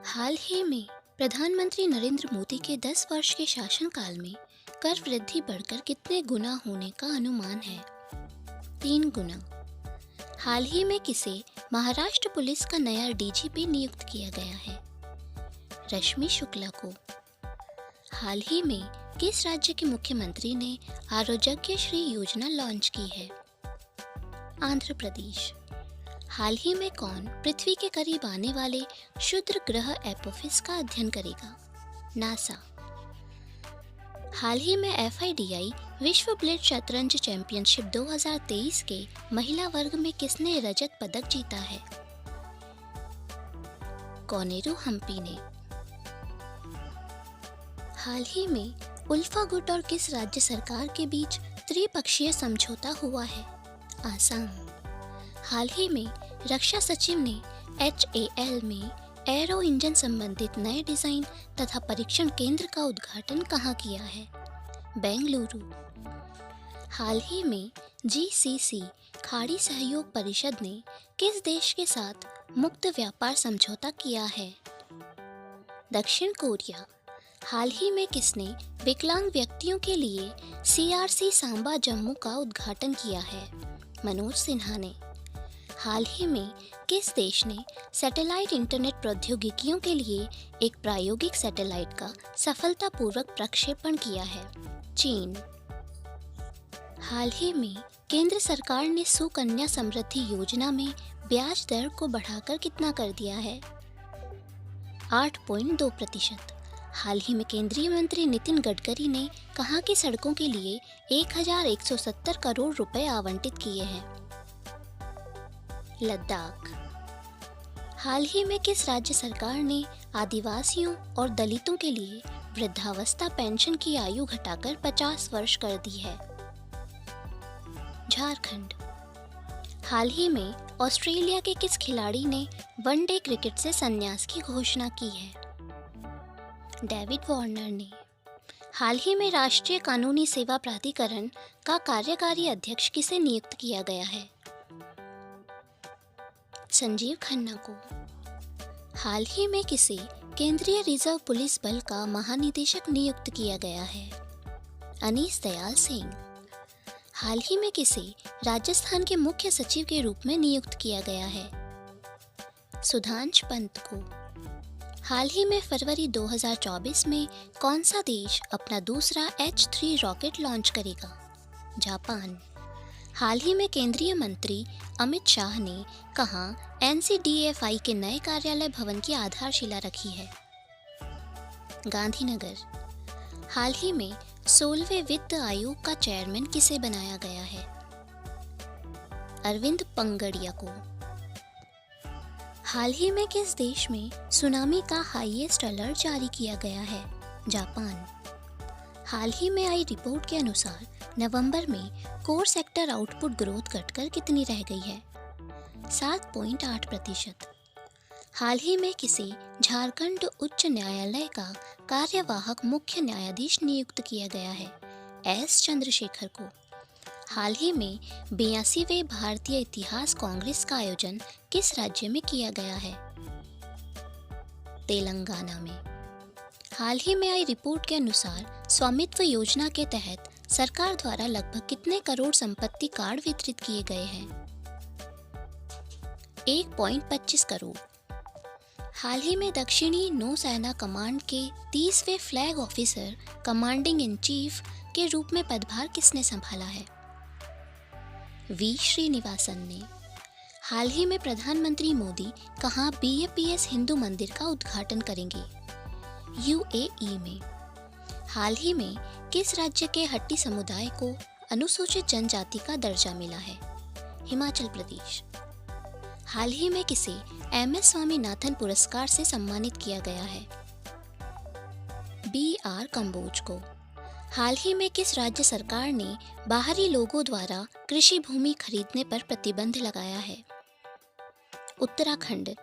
हाल ही में प्रधानमंत्री नरेंद्र मोदी के 10 वर्ष के शासनकाल में कर वृद्धि बढ़कर कितने गुना होने का अनुमान है? 3 गुना। हाल ही में किसे महाराष्ट्र पुलिस का नया डीजीपी नियुक्त किया गया है? रश्मि शुक्ला को। हाल ही में किस राज्य के मुख्यमंत्री ने आरोग्य श्री योजना लॉन्च की है? आंध्र प्रदेश। हाल ही में कौन पृथ्वी के करीब आने वाले क्षुद्र ग्रह एपोफिस का अध्ययन करेगा? नासा। हाल ही में FIDI विश्व ब्लेड शतरंज चैंपियनशिप 2023 के महिला वर्ग में किसने रजत पदक जीता है? कोनेरू हम्पी ने। हाल ही में उल्फा गुट और किस राज्य सरकार के बीच त्रिपक्षीय समझौता हुआ है? आसाम। हाल ही में रक्षा सचिव ने HAL में एरो इंजन संबंधित नए डिजाइन तथा परीक्षण केंद्र का उद्घाटन कहाँ किया है? बेंगलुरु। हाल ही में GCC खाड़ी सहयोग परिषद ने किस देश के साथ मुक्त व्यापार समझौता किया है? दक्षिण कोरिया। हाल ही में किसने विकलांग व्यक्तियों के लिए CRC सांबा जम्मू का उद्घाटन किया है? मनोज सिन्हा ने। हाल ही में किस देश ने सैटेलाइट इंटरनेट प्रौद्योगिकियों के लिए एक प्रायोगिक सैटेलाइट का सफलतापूर्वक प्रक्षेपण किया है? चीन। हाल ही में केंद्र सरकार ने सुकन्या समृद्धि योजना में ब्याज दर को बढ़ाकर कितना कर दिया है? 8.2%। हाल ही में केंद्रीय मंत्री नितिन गडकरी ने कहा कि सड़कों के लिए 1170 करोड़ रुपए आवंटित किए हैं? लद्दाख। हाल ही में किस राज्य सरकार ने आदिवासियों और दलितों के लिए वृद्धावस्था पेंशन की आयु घटाकर 50 वर्ष कर दी है? झारखंड। हाल ही में ऑस्ट्रेलिया के किस खिलाड़ी ने वनडे क्रिकेट से संन्यास की घोषणा की है? डेविड वार्नर ने। हाल ही में राष्ट्रीय कानूनी सेवा प्राधिकरण का कार्यकारी अध्यक्ष किसे नियुक्त किया गया है? संजीव खन्ना को। हाल ही में किसे केंद्रीय रिजर्व पुलिस बल का महानिदेशक नियुक्त किया गया है? अनीस दयाल सिंह। हाल ही में किसे राजस्थान के मुख्य सचिव के रूप में नियुक्त किया गया है? सुधांश पंत को। हाल ही में फरवरी 2024 में कौन सा देश अपना दूसरा H3 रॉकेट लॉन्च करेगा? जापान। हाल ही में केंद्रीय मंत्री अमित शाह ने कहाँ NCDFI के नए कार्यालय भवन की आधारशिला रखी है? गांधीनगर। हाल ही में 16वें वित्त आयोग का चेयरमैन किसे बनाया गया है? अरविंद पंगड़िया को। हाल ही में किस देश में सुनामी का हाईएस्ट अलर्ट जारी किया गया है? जापान। हाल ही में आई रिपोर्ट के अनुसार नवंबर में कोर सेक्टर आउटपुट ग्रोथ घटकर कितनी रह गई है? 7.8%। हाल ही में किसे झारखंड उच्च न्यायालय का कार्यवाहक मुख्य न्यायाधीश नियुक्त किया गया है? S चंद्रशेखर को। हाल ही में 82वें भारतीय इतिहास कांग्रेस का आयोजन किस राज्य में किया गया है? तेलंगाना में। हाल ही में आई रिपोर्ट के अनुसार स्वामित्व योजना के तहत सरकार द्वारा लगभग कितने करोड़ संपत्ति कार्ड वितरित किए गए हैं? 1.25 करोड़। हाल ही में दक्षिणी नौसेना कमांड के 30वें flag officer commanding in chief के रूप में पदभार किसने संभाला है? V श्रीनिवासन ने। हाल ही में प्रधानमंत्री मोदी कहाँ BAPS हिंदू मंदिर का उद्घाटन करेंगे? UAE में। हाल ही में किस राज्य के हट्टी समुदाय को अनुसूचित जनजाति का दर्जा मिला है? हिमाचल प्रदेश। हाल ही में किसे MS स्वामीनाथन पुरस्कार से सम्मानित किया गया है? BR कंबोज को। हाल ही में किस राज्य सरकार ने बाहरी लोगों द्वारा कृषि भूमि खरीदने पर प्रतिबंध लगाया है? उत्तराखंड।